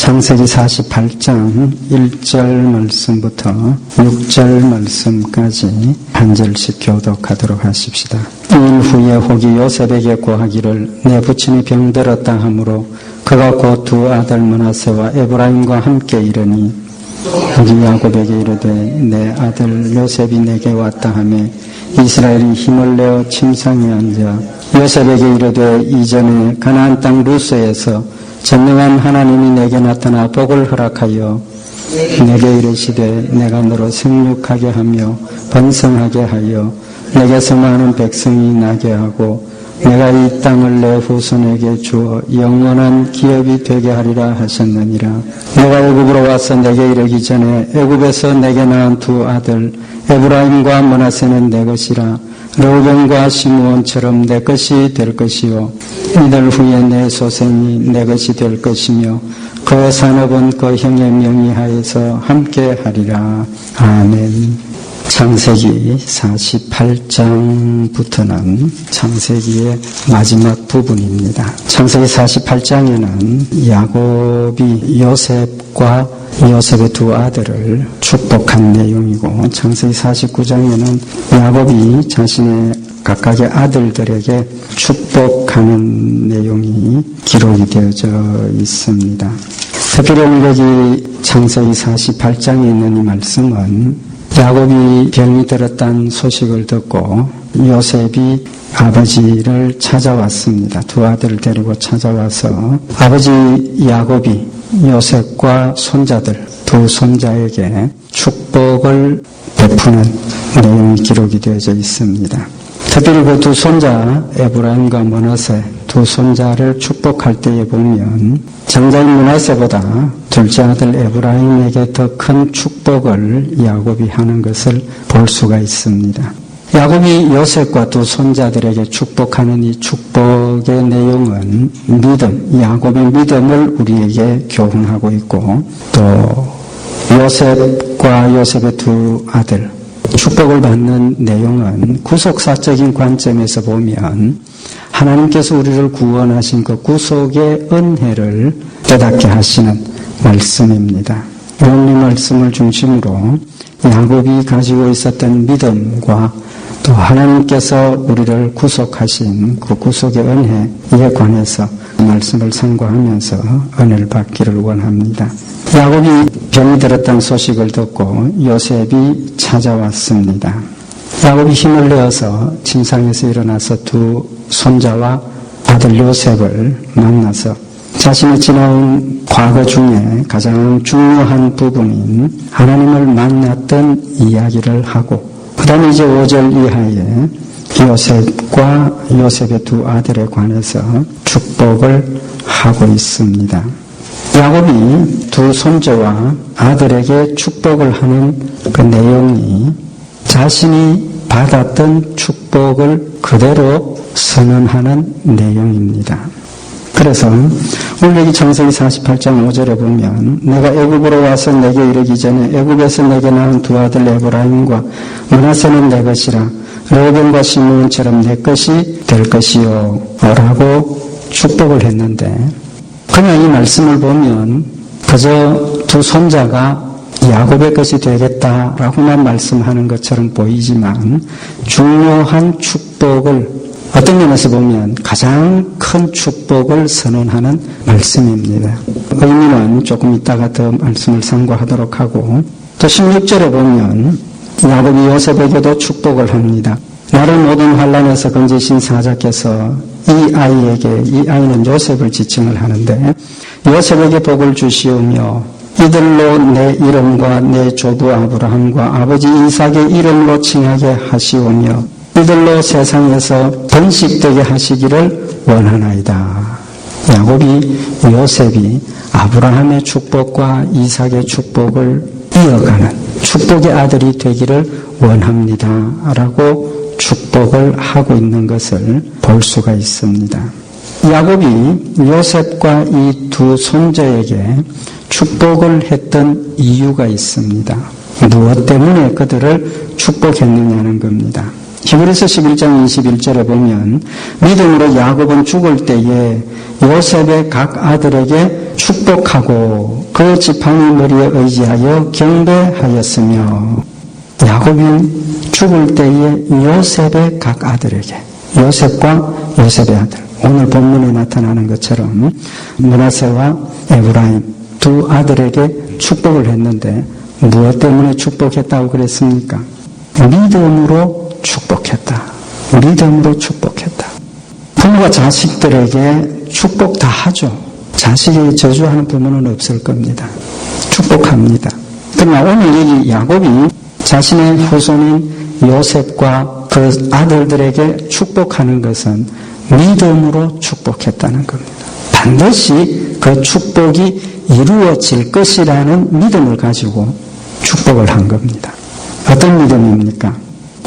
창세기 48장 1절 말씀부터 6절 말씀까지 한 절씩 교독하도록 하십시다. 2일 후에 혹이 요셉에게 고하기를 내 부친이 병들었다 하므로 그가 곧 두 아들 므낫세와 에브라임과 함께 이르니 혹이 야곱에게 이르되 내 아들 요셉이 내게 왔다 하매 이스라엘이 힘을 내어 침상에 앉아 요셉에게 이르되 이전에 가나안 땅 루스에서 전능한 하나님이 내게 나타나 복을 허락하여 내게 이르시되 내가 너로 생육하게 하며 번성하게 하여 내게서 많은 백성이 나게 하고 내가 이 땅을 내 후손에게 주어 영원한 기업이 되게 하리라 하셨느니라. 내가 애굽으로 와서 내게 이르기 전에 애굽에서 내게 낳은 두 아들 에브라임과 므낫세는 내 것이라. 르우벤과 시므온처럼 내 것이 될 것이요 이들 후에 내 소생이 내 것이 될 것이며 그 산업은 그 형의 명의하에서 함께 하리라. 아멘. 창세기 48장부터는 창세기의 마지막 부분입니다. 창세기 48장에는 야곱이 요셉과 요셉의 두 아들을 축복한 내용이고, 창세기 49장에는 야곱이 자신의 각각의 아들들에게 축복하는 내용이 기록이 되어져 있습니다. 특별히 오늘 여기 창세기 48장에 있는 이 말씀은 야곱이 병이 들었다는 소식을 듣고 요셉이 아버지를 찾아왔습니다. 두 아들을 데리고 찾아와서 아버지 야곱이 요셉과 손자들, 두 손자에게 축복을 베푸는 내용이 기록이 되어져 있습니다. 특별히 그 두 손자 에브라임과 므낫세 두 손자를 축복할 때에 보면 장자인 므낫세보다 둘째 아들 에브라임에게 더 큰 축복을 야곱이 하는 것을 볼 수가 있습니다. 야곱이 요셉과 두 손자들에게 축복하는 이 축복의 내용은 믿음, 야곱의 믿음을 우리에게 교훈하고 있고, 또 요셉과 요셉의 두 아들 축복을 받는 내용은 구속사적인 관점에서 보면 하나님께서 우리를 구원하신 그 구속의 은혜를 깨닫게 하시는 말씀입니다. 오늘 이 말씀을 중심으로 야곱이 가지고 있었던 믿음과 또 하나님께서 우리를 구속하신 그 구속의 은혜에 관해서 말씀을 상고하면서 은혜를 받기를 원합니다. 야곱이 병이 들었다는 소식을 듣고 요셉이 찾아왔습니다. 야곱이 힘을 내어서 침상에서 일어나서 두 손자와 아들 요셉을 만나서 자신이 지나온 과거 중에 가장 중요한 부분인 하나님을 만났던 이야기를 하고, 그 다음에 이제 5절 이하에 요셉과 요셉의 두 아들에 관해서 축복을 하고 있습니다. 야곱이 두 손자와 아들에게 축복을 하는 그 내용이 자신이 받았던 축복을 그대로 선언하는 내용입니다. 그래서 오늘 여기 창세기 48장 5절에 보면 내가 애굽으로 와서 내게 이르기 전에 애굽에서 내게 낳은 두 아들 에브라임과 므낫세는 내 것이라. 르우벤과 시므온처럼 내 것이 될 것이요 라고 축복을 했는데, 그냥 이 말씀을 보면 그저 두 손자가 야곱의 것이 되겠다라고만 말씀하는 것처럼 보이지만 중요한 축복을, 어떤 면에서 보면 가장 큰 축복을 선언하는 말씀입니다. 의미는 조금 이따가 더 말씀을 상고하도록 하고, 또 16절에 보면 야곱이 요셉에게도 축복을 합니다. 나를 모든 환난에서 건지신 사자께서 이 아이는 요셉을 지칭을 하는데, 요셉에게 복을 주시오며 이들로 내 이름과 내 조부 아브라함과 아버지 이삭의 이름으로 칭하게 하시오며 이들로 세상에서 번식되게 하시기를 원하나이다. 야곱이 요셉이 아브라함의 축복과 이삭의 축복을 이어가는 축복의 아들이 되기를 원합니다 라고 축복을 하고 있는 것을 볼 수가 있습니다. 야곱이 요셉과 이 두 손자에게 축복을 했던 이유가 있습니다. 무엇 때문에 그들을 축복했느냐는 겁니다. 히브리서 11장 21절에 보면 믿음으로 야곱은 죽을 때에 요셉의 각 아들에게 축복하고 그 지팡이 머리에 의지하여 경배하였으며, 야곱이 죽을 때에 요셉의 각 아들에게, 요셉과 요셉의 아들, 오늘 본문에 나타나는 것처럼 므낫세와 에브라임 두 아들에게 축복을 했는데 무엇 때문에 축복했다고 그랬습니까? 믿음으로 축복했다. 믿음으로 축복했다. 부모가 자식들에게 축복 다 하죠. 자식에게 저주하는 부모는 없을 겁니다. 축복합니다. 그러나 오늘 이 야곱이 자신의 후손인 요셉과 그 아들들에게 축복하는 것은 믿음으로 축복했다는 겁니다. 반드시 그 축복이 이루어질 것이라는 믿음을 가지고 축복을 한 겁니다. 어떤 믿음입니까?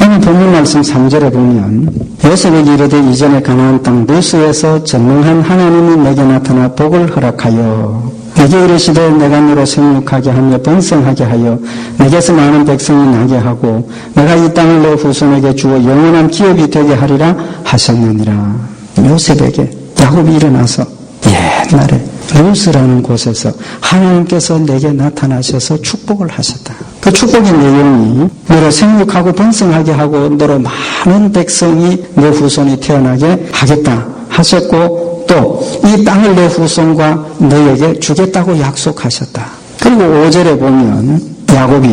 오늘 본문 말씀 3절에 보면 요셉에게 이르되 이전에 가나안 땅 루스에서 전능한 하나님이 내게 나타나 복을 허락하여 내게 이르시되 내가 너로 생육하게 하며 번성하게 하여 내게서 많은 백성이 나게 하고 내가 이 땅을 내 후손에게 주어 영원한 기업이 되게 하리라 하셨느니라. 요셉에게 야곱이 일어나서 옛날에 루스라는 곳에서 하나님께서 내게 나타나셔서 축복을 하셨다. 그 축복의 내용이 너로 생육하고 번성하게 하고 너로 많은 백성이 내 후손이 태어나게 하겠다 하셨고, 또 이 땅을 내 후손과 너에게 주겠다고 약속하셨다. 그리고 5절에 보면 야곱이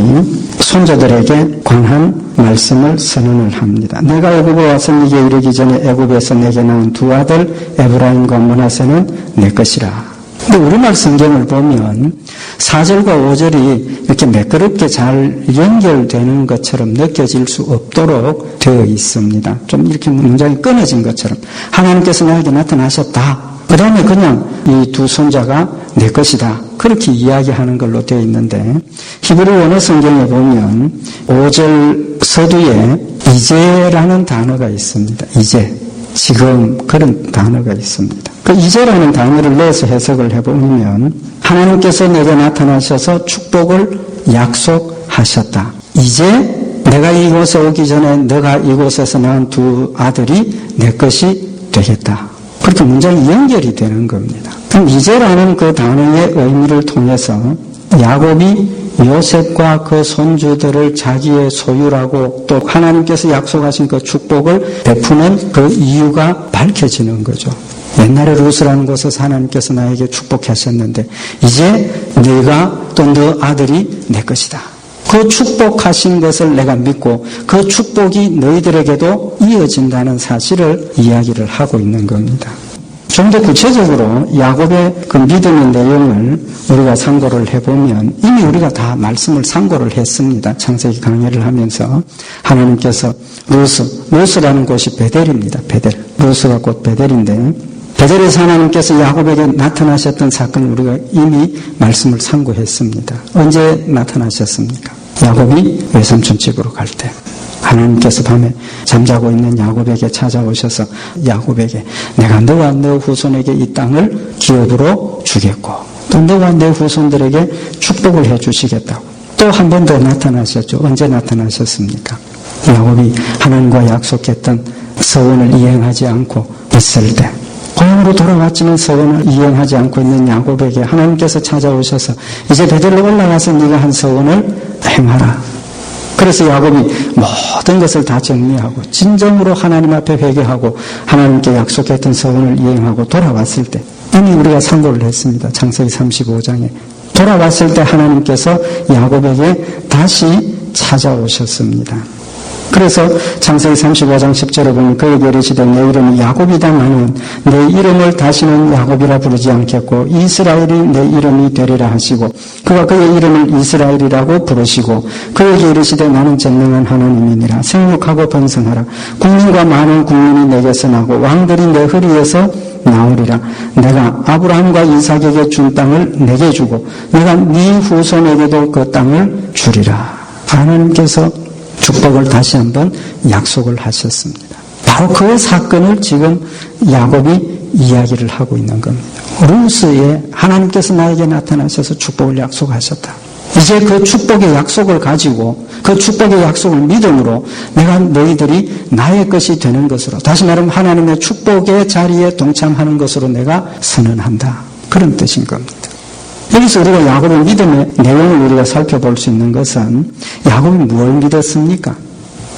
손자들에게 관한 말씀을 선언을 합니다. 내가 애굽에 와서 네게 이르기 전에 애굽에서 내게 낳은 두 아들 에브라임과 므낫세는 내 것이라. 근데 우리말 성경을 보면 4절과 5절이 이렇게 매끄럽게 잘 연결되는 것처럼 느껴질 수 없도록 되어 있습니다. 좀 이렇게 문장이 끊어진 것처럼 하나님께서 나에게 나타나셨다. 그 다음에 그냥 이 두 손자가 내 것이다. 그렇게 이야기하는 걸로 되어 있는데, 히브리 원어 성경에 보면 5절 서두에 이제라는 단어가 있습니다. 이제, 지금 그런 단어가 있습니다. 그 이제라는 단어를 내서 해석을 해보면 하나님께서 내게 나타나셔서 축복을 약속하셨다. 이제 내가 이곳에 오기 전에 너가 이곳에서 낳은 두 아들이 내 것이 되겠다. 그렇게 문장이 연결이 되는 겁니다. 그럼 이제라는 그 단어의 의미를 통해서 야곱이 요셉과 그 손주들을 자기의 소유라고 또 하나님께서 약속하신 그 축복을 베푸는 그 이유가 밝혀지는 거죠. 옛날에 루스라는 곳에서 하나님께서 나에게 축복하셨는데 이제 네가 또 너 아들이 내 것이다. 그 축복하신 것을 내가 믿고 그 축복이 너희들에게도 이어진다는 사실을 이야기를 하고 있는 겁니다. 좀 더 구체적으로 야곱의 그 믿음의 내용을 우리가 참고를 해보면 이미 우리가 다 말씀을 참고를 했습니다. 창세기 강의를 하면서 하나님께서 루스라는 곳이 베델입니다. 베델. 루스가 곧 베델인데 베델에서 하나님께서 야곱에게 나타나셨던 사건을 우리가 이미 말씀을 참고했습니다. 언제 나타나셨습니까? 야곱이 외삼촌 집으로 갈 때. 하나님께서 밤에 잠자고 있는 야곱에게 찾아오셔서 야곱에게 내가 너와 너 후손에게 이 땅을 기업으로 주겠고 또 너와 내 후손들에게 축복을 해주시겠다고 또 한 번 더 나타나셨죠. 언제 나타나셨습니까? 야곱이 하나님과 약속했던 서원을 이행하지 않고 있을 때 고향으로 돌아왔지만 서원을 이행하지 않고 있는 야곱에게 하나님께서 찾아오셔서 이제 베델로 올라가서 네가 한 서원을 행하라. 그래서 야곱이 모든 것을 다 정리하고 진정으로 하나님 앞에 회개하고 하나님께 약속했던 서원을 이행하고 돌아왔을 때 이미 우리가 참고를 했습니다. 창세기 35장에 돌아왔을 때 하나님께서 야곱에게 다시 찾아오셨습니다. 그래서 창세기 35장 10절에 보면 그에게 이르시되 내 이름이 야곱이다 나는 내 이름을 다시는 야곱이라 부르지 않겠고 이스라엘이 내 이름이 되리라 하시고 그가 그의 이름을 이스라엘이라고 부르시고 그에게 이르시되 나는 전능한 하나님이니라 생육하고 번성하라 국민과 많은 국민이 내게서 나고 왕들이 내 허리에서 나오리라 내가 아브라함과 이삭에게 준 땅을 내게 주고 내가 네 후손에게도 그 땅을 주리라. 하나님께서 축복을 다시 한번 약속을 하셨습니다. 바로 그 사건을 지금 야곱이 이야기를 하고 있는 겁니다. 루스에 하나님께서 나에게 나타나셔서 축복을 약속하셨다. 이제 그 축복의 약속을 가지고 그 축복의 약속을 믿음으로 내가 너희들이 나의 것이 되는 것으로, 다시 말하면 하나님의 축복의 자리에 동참하는 것으로 내가 선언한다. 그런 뜻인 겁니다. 여기서 우리가 야곱의 믿음의 내용을 우리가 살펴볼 수 있는 것은 야곱이 뭘 믿었습니까?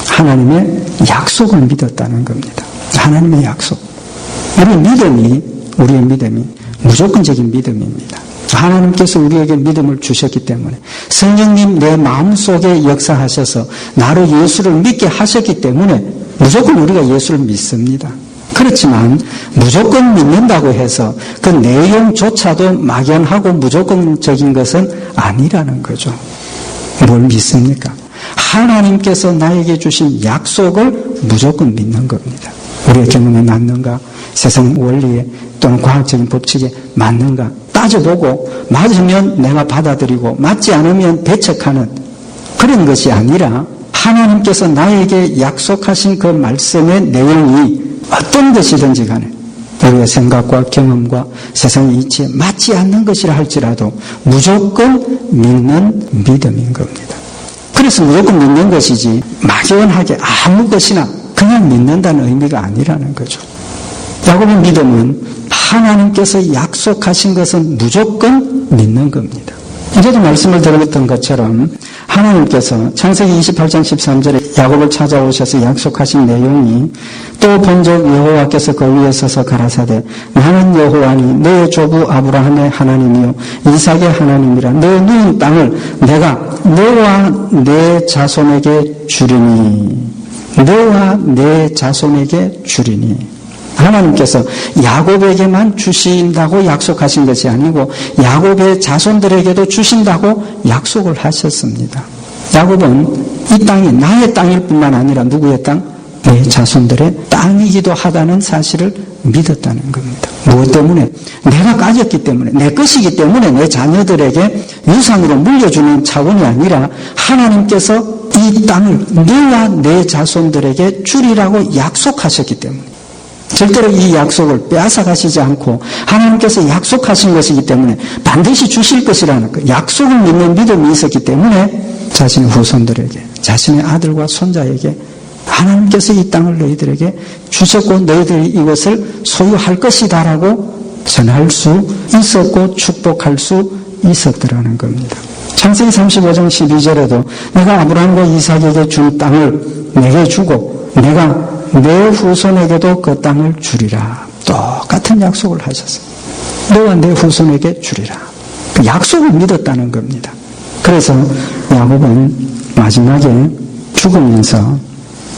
하나님의 약속을 믿었다는 겁니다. 하나님의 약속. 우리의 믿음이 무조건적인 믿음입니다. 하나님께서 우리에게 믿음을 주셨기 때문에, 성령님 내 마음속에 역사하셔서 나로 예수를 믿게 하셨기 때문에 무조건 우리가 예수를 믿습니다. 그렇지만 무조건 믿는다고 해서 그 내용조차도 막연하고 무조건적인 것은 아니라는 거죠. 뭘 믿습니까? 하나님께서 나에게 주신 약속을 무조건 믿는 겁니다. 우리의 경험에 맞는가? 세상 원리에 또는 과학적인 법칙에 맞는가? 따져보고 맞으면 내가 받아들이고 맞지 않으면 배척하는 그런 것이 아니라, 하나님께서 나에게 약속하신 그 말씀의 내용이 어떤 것이든지 간에 우리의 생각과 경험과 세상의 이치에 맞지 않는 것이라 할지라도 무조건 믿는 믿음인 겁니다. 그래서 무조건 믿는 것이지 막연하게 아무 것이나 그냥 믿는다는 의미가 아니라는 거죠. 야곱의 믿음은 하나님께서 약속하신 것은 무조건 믿는 겁니다. 이제도 말씀을 드렸던 것처럼 하나님께서 창세기 28장 13절에 야곱을 찾아오셔서 약속하신 내용이, 또 본적 여호와께서 그 위에 서서 가라사대 나는 여호와니 너의 조부 아브라함의 하나님이요 이삭의 하나님이라. 너 누운 땅을 내가 너와 내 자손에게 주리니. 너와 내 자손에게 주리니. 하나님께서 야곱에게만 주신다고 약속하신 것이 아니고 야곱의 자손들에게도 주신다고 약속을 하셨습니다. 야곱은 이 땅이 나의 땅일 뿐만 아니라 누구의 땅? 내 자손들의 땅이기도 하다는 사실을 믿었다는 겁니다. 무엇 때문에? 내가 가졌기 때문에, 내 것이기 때문에 내 자녀들에게 유산으로 물려주는 차원이 아니라 하나님께서 이 땅을 너와 내 자손들에게 주리라고 약속하셨기 때문에, 절대로 이 약속을 빼앗아 가시지 않고 하나님께서 약속하신 것이기 때문에 반드시 주실 것이라는 그 약속을 믿는 믿음이 있었기 때문에 자신의 후손들에게, 자신의 아들과 손자에게 하나님께서 이 땅을 너희들에게 주셨고 너희들이 이것을 소유할 것이다라고 전할 수 있었고 축복할 수 있었더라는 겁니다. 창세기 35장 12절에도 내가 아브라함과 이삭에게 준 땅을 내게 주고 내가 내 후손에게도 그 땅을 주리라. 똑같은 약속을 하셨어요. 너와 내 후손에게 주리라. 그 약속을 믿었다는 겁니다. 그래서 야곱은 마지막에 죽으면서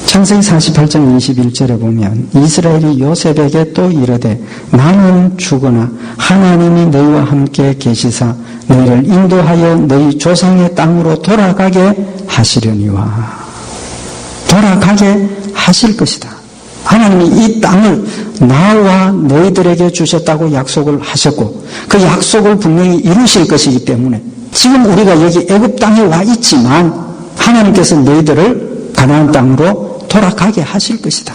창세기 48장 21절에 보면 이스라엘이 요셉에게 또 이르되 나는 죽으나 하나님이 너희와 함께 계시사 너희를 인도하여 너희 조상의 땅으로 돌아가게 하시려니와. 돌아가게 하실 것이다. 하나님이 이 땅을 나와 너희들에게 주셨다고 약속을 하셨고 그 약속을 분명히 이루실 것이기 때문에 지금 우리가 여기 애굽 땅에 와 있지만 하나님께서 너희들을 가나안 땅으로 돌아가게 하실 것이다.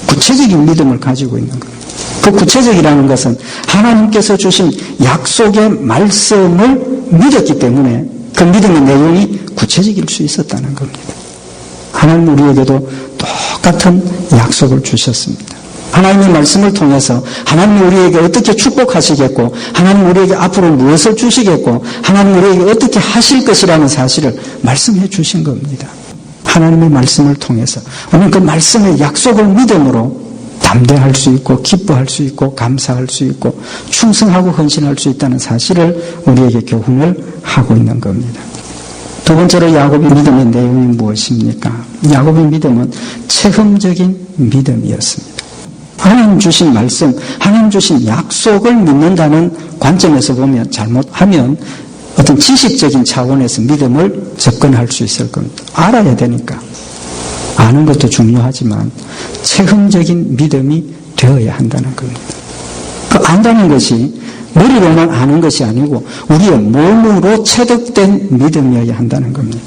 구체적인 믿음을 가지고 있는 겁니다. 그 구체적이라는 것은 하나님께서 주신 약속의 말씀을 믿었기 때문에 그 믿음의 내용이 구체적일 수 있었다는 겁니다. 하나님 우리에게도 똑같은 약속을 주셨습니다. 하나님의 말씀을 통해서 하나님 우리에게 어떻게 축복하시겠고 하나님 우리에게 앞으로 무엇을 주시겠고 하나님 우리에게 어떻게 하실 것이라는 사실을 말씀해 주신 겁니다. 하나님의 말씀을 통해서 우리는 그 말씀의 약속을 믿음으로 담대할 수 있고 기뻐할 수 있고 감사할 수 있고 충성하고 헌신할 수 있다는 사실을 우리에게 교훈을 하고 있는 겁니다. 두 번째로 야곱의 믿음의 내용이 무엇입니까? 야곱의 믿음은 체험적인 믿음이었습니다. 하나님 주신 말씀, 하나님 주신 약속을 믿는다는 관점에서 보면 잘못하면 어떤 지식적인 차원에서 믿음을 접근할 수 있을 겁니다. 알아야 되니까. 아는 것도 중요하지만 체험적인 믿음이 되어야 한다는 겁니다. 그 안다는 것이 머리로만 아는 것이 아니고 우리의 몸으로 체득된 믿음이어야 한다는 겁니다.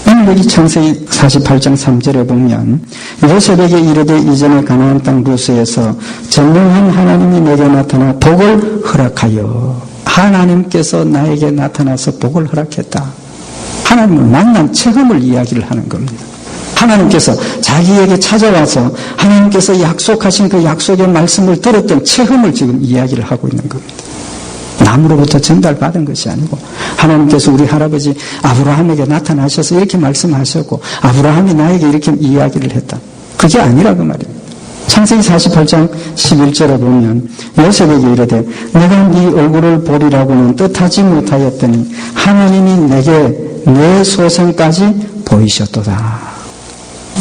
오늘 여기 창세기 48장 3절에 보면 요셉에게 이르되 이전에 가나안 땅 루스에서 전능한 하나님이 내게 나타나 복을 허락하여 하나님께서 나에게 나타나서 복을 허락했다. 하나님을 만난 체험을 이야기를 하는 겁니다. 하나님께서 자기에게 찾아와서 하나님께서 약속하신 그 약속의 말씀을 들었던 체험을 지금 이야기를 하고 있는 겁니다. 남으로부터 전달받은 것이 아니고 하나님께서 우리 할아버지 아브라함에게 나타나셔서 이렇게 말씀하셨고 아브라함이 나에게 이렇게 이야기를 했다. 그게 아니라 그 말입니다. 창세기 48장 11절에 보면 요셉에게 이르되 내가 네 얼굴을 보리라고는 뜻하지 못하였더니 하나님이 내게 내 소생까지 보이셨도다.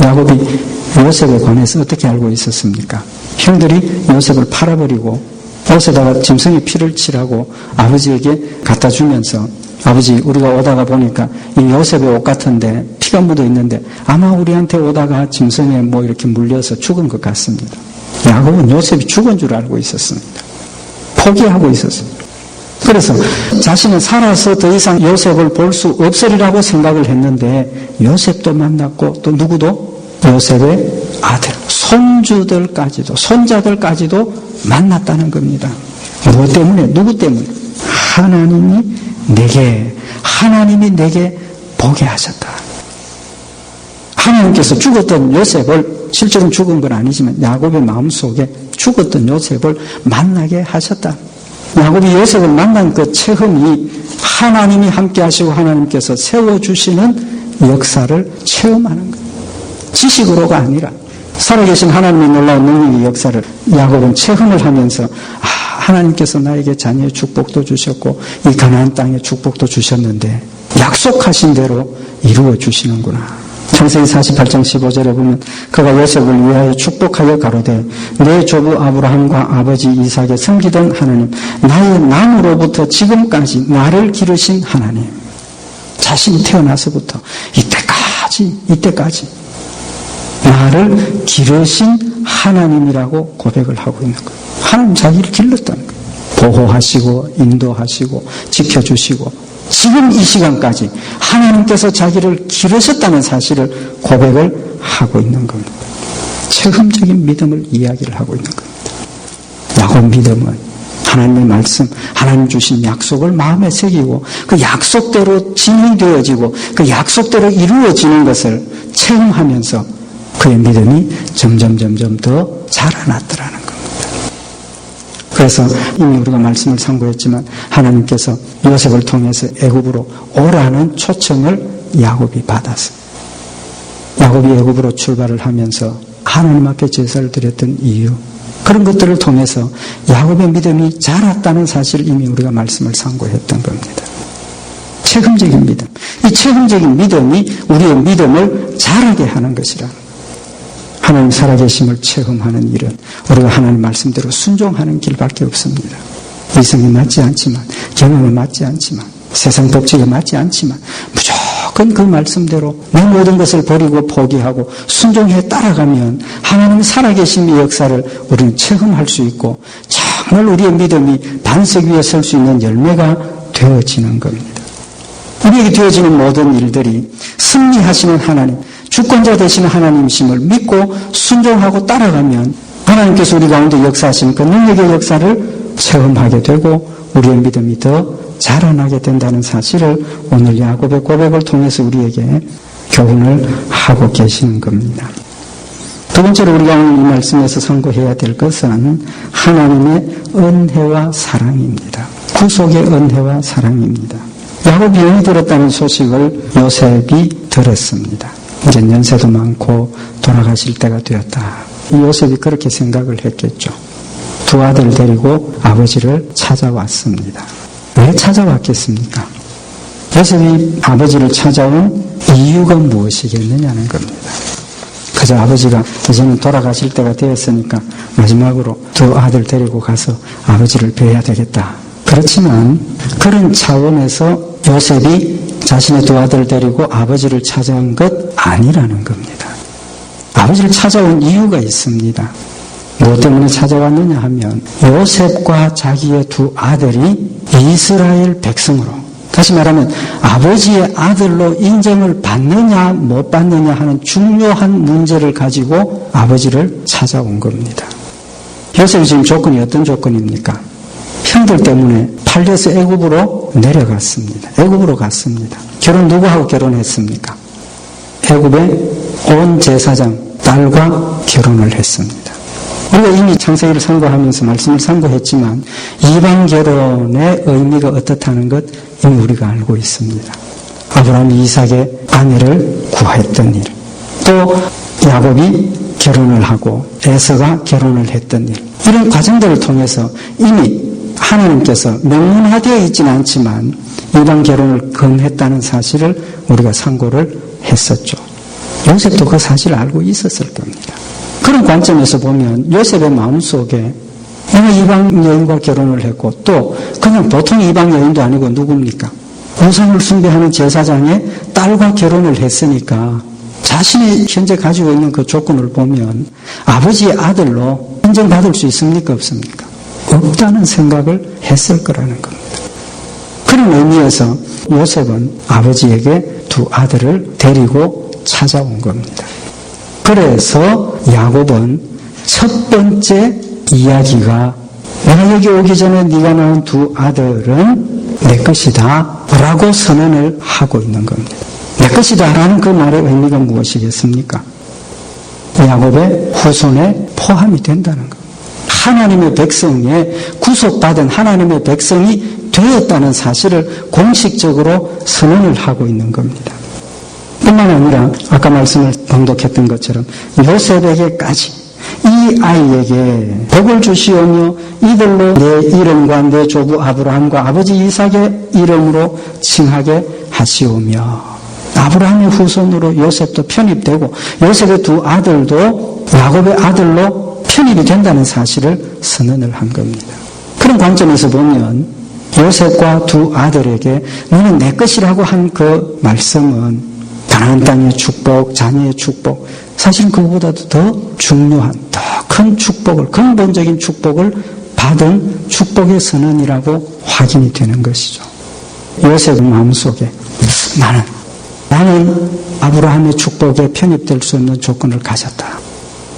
야곱이 요셉에 관해서 어떻게 알고 있었습니까? 형들이 요셉을 팔아버리고 옷에다가 짐승의 피를 칠하고 아버지에게 갖다 주면서 아버지 우리가 오다가 보니까 이 요셉의 옷 같은데 피가 묻어 있는데 아마 우리한테 오다가 짐승에 뭐 이렇게 물려서 죽은 것 같습니다. 야곱은 요셉이 죽은 줄 알고 있었습니다. 포기하고 있었습니다. 그래서 자신은 살아서 더 이상 요셉을 볼 수 없으리라고 생각을 했는데 요셉도 만났고 또 누구도 요셉의 아들, 손주들까지도 손자들까지도 만났다는 겁니다. 무엇 때문에? 누구 때문에? 하나님이 내게 보게 하셨다. 하나님께서 죽었던 요셉을 실제로는 죽은 건 아니지만 야곱의 마음속에 죽었던 요셉을 만나게 하셨다. 야곱이 요셉을 만난 그 체험이 하나님이 함께 하시고 하나님께서 세워주시는 역사를 체험하는 거예요. 지식으로가 아니라 살아계신 하나님의 놀라운 능력의 역사를 야곱은 체험을 하면서 하나님께서 나에게 자녀의 축복도 주셨고 이 가나안 땅의 축복도 주셨는데 약속하신 대로 이루어 주시는구나. 창세기 48장 15절에 보면 그가 요셉을 위하여 축복하여 가로되 내 조부 아브라함과 아버지 이삭에 섬기던 하나님 나의 남으로부터 지금까지 나를 기르신 하나님 자신이 태어나서부터 이때까지 나를 기르신 하나님이라고 고백을 하고 있는 거예요. 하나님 자기를 길렀다는 거예요. 보호하시고 인도하시고 지켜주시고 지금 이 시간까지 하나님께서 자기를 기르셨다는 사실을 고백을 하고 있는 겁니다. 체험적인 믿음을 이야기를 하고 있는 겁니다. 야곱 믿음은 하나님의 말씀, 하나님 주신 약속을 마음에 새기고 그 약속대로 진행되어지고 그 약속대로 이루어지는 것을 체험하면서 그의 믿음이 점점 더 자라났더라는 겁니다. 그래서 이미 우리가 말씀을 상고했지만 하나님께서 요셉을 통해서 애굽으로 오라는 초청을 야곱이 받았어요. 야곱이 애굽으로 출발을 하면서 하나님 앞에 제사를 드렸던 이유 그런 것들을 통해서 야곱의 믿음이 자랐다는 사실을 이미 우리가 말씀을 상고했던 겁니다. 체험적인 믿음. 이 체험적인 믿음이 우리의 믿음을 자라게 하는 것이라. 하나님 살아계심을 체험하는 일은 우리가 하나님 말씀대로 순종하는 길밖에 없습니다. 이성에 맞지 않지만 경험에 맞지 않지만 세상 법칙에 맞지 않지만 무조건 그 말씀대로 내 모든 것을 버리고 포기하고 순종해 따라가면 하나님 살아계심의 역사를 우리는 체험할 수 있고 정말 우리의 믿음이 반석 위에 설 수 있는 열매가 되어지는 겁니다. 우리에게 되어지는 모든 일들이 승리하시는 하나님 주권자 되시는 하나님이심을 믿고 순종하고 따라가면 하나님께서 우리 가운데 역사하시는 그 능력의 역사를 체험하게 되고 우리의 믿음이 더 자라나게 된다는 사실을 오늘 야곱의 고백을 통해서 우리에게 교훈을 하고 계시는 겁니다. 두 번째로 우리가 오늘 이 말씀에서 선고해야 될 것은 하나님의 은혜와 사랑입니다. 구속의 은혜와 사랑입니다. 야곱이 영이 들었다는 소식을 요셉이 들었습니다. 이제 연세도 많고 돌아가실 때가 되었다. 요셉이 그렇게 생각을 했겠죠. 두 아들 데리고 아버지를 찾아왔습니다. 왜 찾아왔겠습니까? 요셉이 아버지를 찾아온 이유가 무엇이겠느냐는 겁니다. 그저 아버지가 이제는 돌아가실 때가 되었으니까 마지막으로 두 아들 데리고 가서 아버지를 뵈야 되겠다. 그렇지만 그런 차원에서 요셉이 자신의 두 아들을 데리고 아버지를 찾아온 것 아니라는 겁니다. 아버지를 찾아온 이유가 있습니다. 무엇 때문에 찾아왔느냐 하면 요셉과 자기의 두 아들이 이스라엘 백성으로 다시 말하면 아버지의 아들로 인정을 받느냐 못 받느냐 하는 중요한 문제를 가지고 아버지를 찾아온 겁니다. 요셉이 지금 조건이 어떤 조건입니까? 형들 때문에 팔려서 애굽으로 내려갔습니다. 애굽으로 갔습니다. 누구하고 결혼했습니까? 애굽의 온 제사장 딸과 결혼을 했습니다. 우리가 이미 창세기를 상고하면서 말씀을 상고했지만 이방 결혼의 의미가 어떻다는 것 이미 우리가 알고 있습니다. 아브라함이 이삭의 아내를 구했던 일, 또 야곱이 결혼을 하고 에서가 결혼을 했던 일, 이런 과정들을 통해서 이미 하나님께서 명문화되어 있지는 않지만 이방 결혼을 금했다는 사실을 우리가 상고를 했었죠. 요셉도 그 사실을 알고 있었을 겁니다. 그런 관점에서 보면 요셉의 마음속에 내가 이방 여인과 결혼을 했고 또 그냥 보통 이방 여인도 아니고 누굽니까? 우상을 숭배하는 제사장의 딸과 결혼을 했으니까 자신이 현재 가지고 있는 그 조건을 보면 아버지의 아들로 인정받을 수 있습니까? 없습니까? 없다는 생각을 했을 거라는 겁니다. 그런 의미에서 요셉은 아버지에게 두 아들을 데리고 찾아온 겁니다. 그래서 야곱은 첫 번째 이야기가 내가 여기 오기 전에 네가 낳은 두 아들은 내 것이다 라고 선언을 하고 있는 겁니다. 내 것이다 라는 그 말의 의미가 무엇이겠습니까? 야곱의 후손에 포함이 된다는 겁니다. 하나님의 백성에 구속받은 하나님의 백성이 되었다는 사실을 공식적으로 선언을 하고 있는 겁니다. 뿐만 아니라 아까 말씀을 봉독했던 것처럼 요셉에게까지 이 아이에게 복을 주시오며 이들로 내 이름과 내 조부 아브라함과 아버지 이삭의 이름으로 칭하게 하시오며 아브라함의 후손으로 요셉도 편입되고 요셉의 두 아들도 야곱의 아들로 편입이 된다는 사실을 선언을 한 겁니다. 그런 관점에서 보면 요셉과 두 아들에게 너는 내 것이라고 한 그 말씀은 가나안 땅의 축복, 자녀의 축복, 사실 그보다도 더 중요한, 더 큰 축복을, 근본적인 축복을 받은 축복의 선언이라고 확인이 되는 것이죠. 요셉의 마음속에 나는 아브라함의 축복에 편입될 수 있는 조건을 가졌다.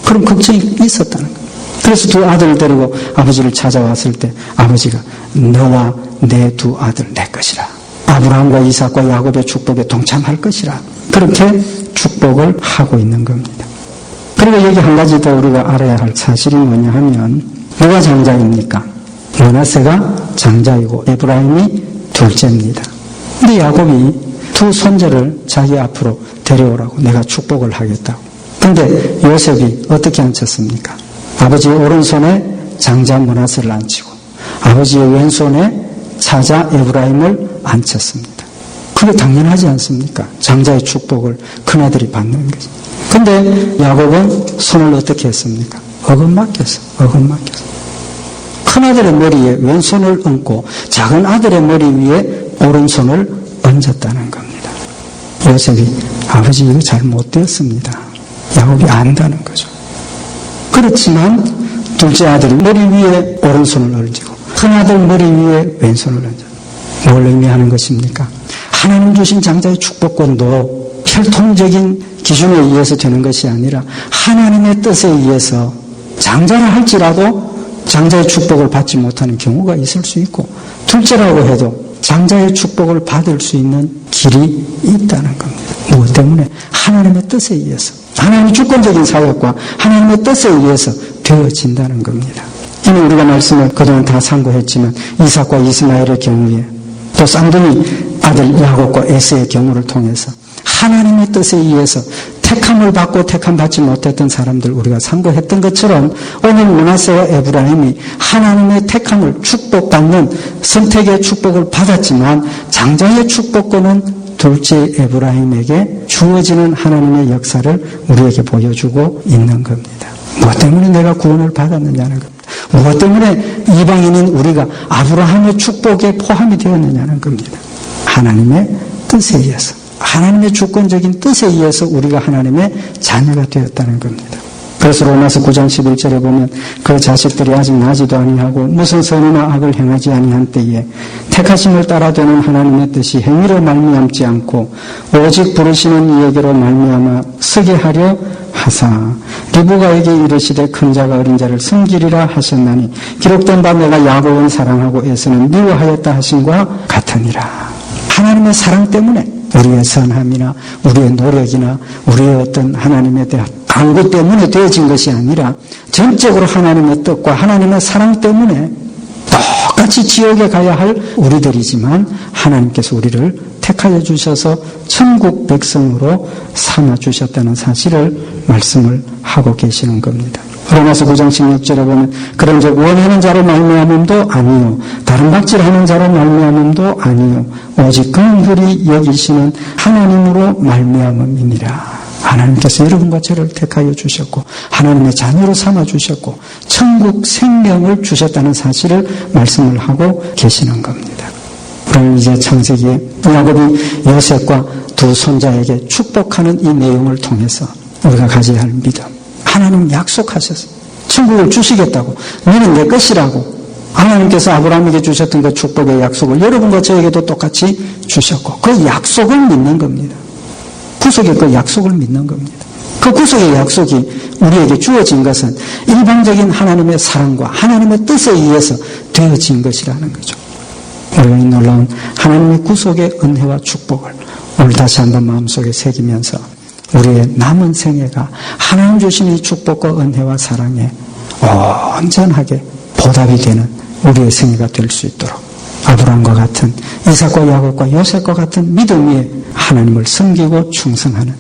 그런 걱정이 있었다는 거예요. 그래서 두 아들을 데리고 아버지를 찾아왔을 때 아버지가 너와 내 두 아들 내 것이라. 아브라함과 이삭과 야곱의 축복에 동참할 것이라. 그렇게 축복을 하고 있는 겁니다. 그리고 여기 한 가지 더 우리가 알아야 할 사실이 뭐냐 하면 누가 장자입니까? 므낫세가 장자이고 에브라임이 둘째입니다. 근데 야곱이 두 손자를 자기 앞으로 데려오라고 내가 축복을 하겠다고. 근데 요셉이 어떻게 앉혔습니까? 아버지의 오른손에 장자 므낫세를 앉히고 아버지의 왼손에 차자 에브라임을 앉혔습니다. 그게 당연하지 않습니까? 장자의 축복을 큰아들이 받는 거죠. 근데 야곱은 손을 어떻게 했습니까? 어긋맞겼어. 큰아들의 머리에 왼손을 얹고 작은 아들의 머리 위에 오른손을 얹었다는 겁니다. 요셉이 아버지 이거 잘못되었습니다. 야곱이 안다는 거죠. 그렇지만 둘째 아들이 머리 위에 오른손을 얹고 큰아들 머리 위에 왼손을 얹어. 뭘 의미하는 것입니까? 하나님 주신 장자의 축복권도 혈통적인 기준에 의해서 되는 것이 아니라 하나님의 뜻에 의해서 장자라 할지라도 장자의 축복을 받지 못하는 경우가 있을 수 있고 둘째라고 해도 장자의 축복을 받을 수 있는 길이 있다는 겁니다. 무엇 때문에? 하나님의 뜻에 의해서 하나님의 주권적인 사역과 하나님의 뜻에 의해서 되어진다는 겁니다. 이미 우리가 말씀을 그동안 다 상고했지만 이삭과 이스마엘의 경우에 또 쌍둥이 아들 야곱과 에서의 경우를 통해서 하나님의 뜻에 의해서 택함을 받고 택함 받지 못했던 사람들 우리가 상고했던 것처럼 오늘 므낫세와 에브라임이 하나님의 택함을 축복받는 선택의 축복을 받았지만 장자의 축복권은 둘째 에브라임에게 주어지는 하나님의 역사를 우리에게 보여주고 있는 겁니다. 무엇 때문에 내가 구원을 받았느냐는 겁니다. 무엇 때문에 이방인인 우리가 아브라함의 축복에 포함이 되었느냐는 겁니다. 하나님의 뜻에 의해서 하나님의 주권적인 뜻에 의해서 우리가 하나님의 자녀가 되었다는 겁니다. 그래서 로마서 9장 11절에 보면 그 자식들이 아직 나지도 아니하고 무슨 선이나 악을 행하지 아니한 때에 택하심을 따라 되는 하나님의 뜻이 행위로 말미암지 않고 오직 부르시는 이에게로 말미암아 서게 하려 하사 리브가에게 이르시되 큰 자가 어린 자를 섬기리라 하셨나니 기록된 바 내가 야곱은 사랑하고 에서는 미워하였다 하신과 같으니라. 하나님의 사랑 때문에 우리의 선함이나 우리의 노력이나 우리의 어떤 하나님에 대한 간구 때문에 되어진 것이 아니라 전적으로 하나님의 뜻과 하나님의 사랑 때문에 똑같이 지옥에 가야 할 우리들이지만 하나님께서 우리를 택하여 주셔서 천국 백성으로 삼아 주셨다는 사실을 말씀을 하고 계시는 겁니다. 로마서 9장 16절에 보면 그런즉 원하는 자로 말미암음도 아니요 다른 박질하는 자로 말미암음도 아니요 오직 긍휼히 여기시는 하나님으로 말미암음이니라. 하나님께서 여러분과 저를 택하여 주셨고 하나님의 자녀로 삼아 주셨고 천국 생명을 주셨다는 사실을 말씀을 하고 계시는 겁니다. 그럼 이제 창세기에 야곱이 요셉과 두 손자에게 축복하는 이 내용을 통해서 우리가 가져야 할 믿음. 하나님 약속하셨어요. 천국을 주시겠다고. 너는 내 것이라고. 하나님께서 아브라함에게 주셨던 그 축복의 약속을 여러분과 저에게도 똑같이 주셨고 그 약속을 믿는 겁니다. 구속의 그 약속을 믿는 겁니다. 그 구속의 약속이 우리에게 주어진 것은 일방적인 하나님의 사랑과 하나님의 뜻에 의해서 되어진 것이라는 거죠. 우리가 이 놀라운 하나님의 구속의 은혜와 축복을 오늘 다시 한번 마음속에 새기면서 우리의 남은 생애가 하나님 주신 이 축복과 은혜와 사랑에 온전하게 보답이 되는 우리의 생애가 될 수 있도록 아브라함과 같은 이삭과 야곱과 요셉과 같은 믿음 위에 하나님을 섬기고 충성하는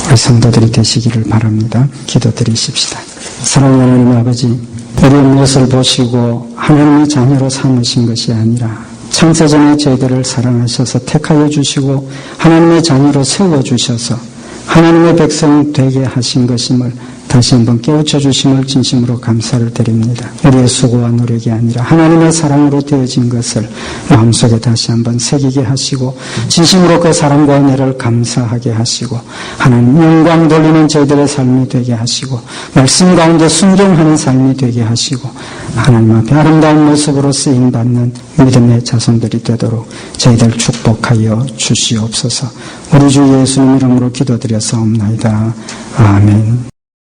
우리 성도들이 되시기를 바랍니다. 기도드리십시다. 사랑하는 하나님 아버지, 우리의 무엇을 보시고 하나님의 자녀로 삼으신 것이 아니라 창세전에 저희들을 사랑하셔서 택하여 주시고 하나님의 자녀로 세워주셔서 하나님의 백성 되게 하신 것임을 다시 한번 깨우쳐 주심을 진심으로 감사를 드립니다. 우리의 수고와 노력이 아니라 하나님의 사랑으로 되어진 것을 마음속에 다시 한번 새기게 하시고 진심으로 그 사랑과 은혜를 감사하게 하시고 하나님 영광 돌리는 저희들의 삶이 되게 하시고 말씀 가운데 순종하는 삶이 되게 하시고 하나님 앞에 아름다운 모습으로 쓰임받는 믿음의 자손들이 되도록 저희들 축복하여 주시옵소서. 우리 주 예수님 이름으로 기도드려사옵나이다. 아멘.